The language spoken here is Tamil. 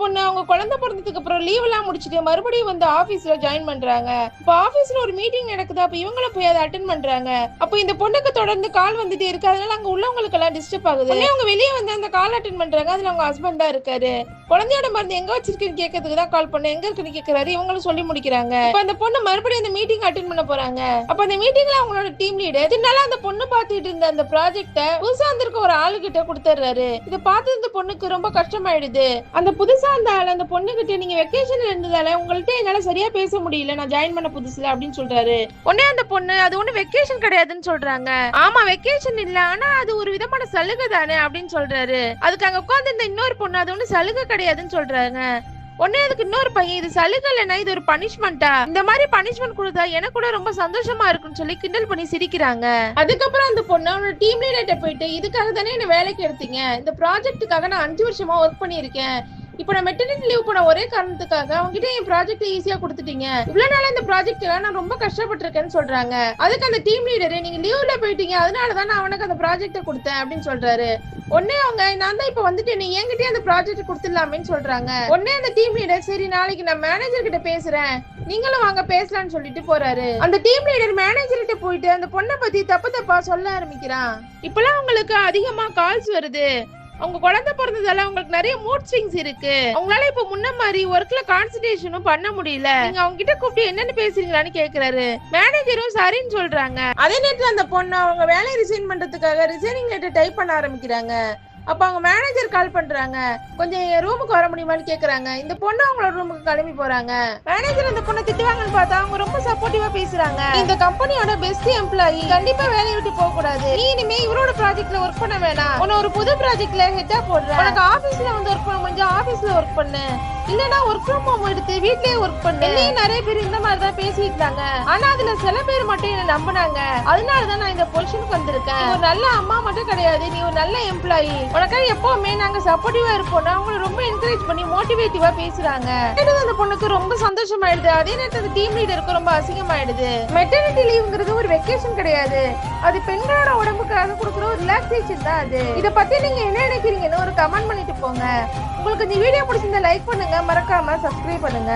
பொண்ணு அவங்க குழந்தை பிறந்ததுக்கு அப்புறம் லீவ் எல்லாம் முடிச்சிட்டு மறுபடியும் வந்து ஆபீஸ்ல ஜாயின் பண்றாங்க. இப்ப ஆபீஸ்ல ஒரு மீட்டிங் நடக்குது. அப்ப இவங்களும் போய் அதை அட்டென்ட் பண்றாங்க. அப்ப இந்த பொண்ணுக்கு தொடர்ந்து கால் வந்துட்டே இருக்கு. அதனால அங்க உள்ளவங்களுக்கு எல்லாம் டிஸ்டர்ப் ஆகுது. அவங்க வெளியே வந்து அந்த கால் அட்டென்ட் பண்றாங்க. அதுல அவங்க ஹஸ்பண்ட் தான் இருக்காரு. குழந்தையோட மருந்து எங்க வச்சிருக்கேன்னு கேட்கறதுக்கு தான் கால் பண்ண, எங்க இருக்குன்னு கேட்கறாரு. இவங்களும் சொல்லி முடிக்கிறாங்க. இப்ப அந்த பொண்ணு மறுபடியும் அந்த மீட்டிங் அட்டென்ட் பண்ண போறாங்க. அப்ப அந்த மீட்டிங்ல அவங்களோட டீம் லீடர் இதனால அந்த பொண்ணு பாத்துட்டு இருந்த அந்த ப்ராஜெக்ட புதுசா வந்திருக்க ஒரு ஆளு கிட்ட கொடுத்துறாரு. இதை பார்த்து இந்த பொண்ணுக்கு ரொம்ப கஷ்டமாயிடுது. அந்த புதுசா அந்த ஆள் அந்த பொண்ணு கிட்ட, நீங்க வெக்கேஷன்ல இருந்ததால உங்கள்ட்ட என்னால சரியா பேச முடியல, நான் ஜாயின் பண்ண புதுசுல அப்படின்னு சொல்றாரு. உடனே அந்த பொண்ணு அது ஒண்ணு வெக்கேஷன் கிடையாதுன்னு சொல்றாங்க. ஆமா வெக்கேஷன் இல்ல, ஆனா அது ஒரு விதமான சலுகை தானே அப்படின்னு சொல்றாரு. அதுக்கு அங்க உட்கார்ந்து இந்த இன்னொரு பொண்ணு அது ஒண்ணு சலுகை கிடையாதுன்னு சொல்றாங்க. உடனே அதுக்கு இன்னொரு பையன், இது சலுகை இல்லைன்னா இது ஒரு பனிஷ்மெண்டா, இந்த மாதிரி பனிஷ்மெண்ட் கொடுத்தா எனக்கு கூட ரொம்ப சந்தோஷமா இருக்குன்னு சொல்லி கிண்டல் பண்ணி சிரிக்கிறாங்க. அதுக்கப்புறம் அந்த பொண்ணு அவனோட டீம் லீடர்கிட்ட போயிட்டு, இதுக்காக தானே என்ன வேலைக்கு எடுத்தீங்க, இந்த ப்ராஜெக்ட்டுக்காக நான் 5 வருஷமா ஒர்க் பண்ணியிருக்கேன், இப்ப நான் மெட்டர்னிட்டி லீவ் போன ஒரே காரணத்துக்காக அவங்ககிட்ட என் ப்ராஜெக்ட் ஈஸியா கொடுத்துட்டீங்க, இவ்வளவு நாள் இந்த ப்ராஜெக்ட் எல்லாம் நான் ரொம்ப கஷ்டப்பட்டிருக்கேன்னு சொல்றாங்க. அதுக்கு அந்த டீம் லீடர், நீங்க லீவ்ல போயிட்டீங்க அதனாலதான் நான் அவனுக்கு அந்த ப்ராஜெக்ட கொடுத்தேன் அப்படின்னு சொல்றாரு. உடனே அவங்க, நான் தான் இப்ப வந்துட்டு நீ என்கிட்டயே அந்த ப்ராஜெக்ட் கொடுத்துடலாமேன்னு சொல்றாங்க. உடனே அந்த டீம் லீடர், சரி நாளைக்கு நான் மேனேஜர் கிட்ட பேசுறேன், நீங்களும் வாங்க பேசலாம்னு சொல்லிட்டு போறாரு. அந்த டீம் லீடர் மேனேஜர் கிட்ட போயிட்டு அந்த பொண்ணை பத்தி தப்பா சொல்ல ஆரம்பிக்கிறான். இப்பெல்லாம் உங்களுக்கு அதிகமா கால்ஸ் வருது, அவங்க குழந்தை பிறந்ததால அவங்களுக்கு நிறைய மூட் ஸ்விங்ஸ் இருக்கு, அவங்களால இப்ப முன்ன மாதிரி ஒர்க்ல கான்சன்ட்ரேஷனும் பண்ண முடியல, நீங்க அவங்க கிட்ட கூப்பிட்டு என்னன்னு பேசுறீங்களான்னு கேக்குறாரு. மேனேஜரும் சரின்னு சொல்றாங்க. அதே நேரத்துல அந்த பொண்ணு அவங்க வேலையை ரிசைன் பண்றதுக்காக ரிசைனிங் லெட்டர் டைப் பண்ண ஆரம்பிக்கிறாங்க. அப்ப அவங்க மேனேஜர் கால் பண்றாங்க, கொஞ்சம் ரூமுக்கு வர முடியுமான்னு கேக்குறாங்க. இந்த பொண்ணு அவங்களோட ரூமுக்கு கிளம்பி போறாங்க. மேனேஜர் அந்த பொண்ணை திட்டுவாங்கன்னு பார்த்தா அவங்க ரொம்ப சப்போர்ட்டிவா பேசுறாங்க. இந்த கம்பெனியோட பெஸ்ட் எம்ப்ளாயி, கண்டிப்பா வேலையை விட்டு போக கூடாது, நீ இனிமே இவரோட ப்ராஜெக்ட்ல ஒர்க் பண்ண வேணாம், உன்ன ஒரு புது ப்ராஜெக்ட்ல ஹெட்டா போடுறேன், உனக்கு ஆபீஸ்ல வந்து ஒர்க் பண்ண முடிஞ்சா ஆபீஸ்ல ஒர்க் பண்ணு, இல்லனா ஒர்க் ஃப்ரம் ஹோம் எடுத்து வீட்லயே ஒர்க் பண்ணு. இன்னும் நிறைய பேர் இந்த மாதிரி தான் பேசிட்டாங்க. ஆனா அதுல சில பேர் மட்டும் என்ன நம்பினாங்க, அதனாலதான் நான் இந்த பொசிஷனுக்கு வந்திருக்கேன். ஒரு நல்ல அம்மா மட்டும் கிடையாது, நீ ஒரு நல்ல எம்ப்ளாயி, உனக்காக எப்பவுமே நாங்க சப்போர்ட்டிவா இருப்போம், அவங்களை ரொம்ப என்கரேஜ் பண்ணி மோட்டிவேட்டிவா பேசுறாங்க. அந்த பொண்ணுக்கு ரொம்ப சந்தோஷமாயிடுது. அதே நேரத்துல டீம் லீடருக்கு ரொம்ப அசிங்கமாயிடுது. மெட்டர்னிட்டி லீவ்ங்கிறது ஒரு வெக்கேஷன் கிடையாது, அது பெண்களோட உடம்புக்காக கொடுக்குற ஒரு ரிலாக்ஸேஷன் தான் அது. இத பத்தி நீங்க என்ன நினைக்கிறீங்கன்னு ஒரு கமெண்ட் பண்ணிட்டு போங்க. உங்களுக்கு இந்த வீடியோ பிடிச்சிருந்தா லைக் பண்ணுங்க, மறக்காம சப்ஸ்கிரைப் பண்ணுங்க.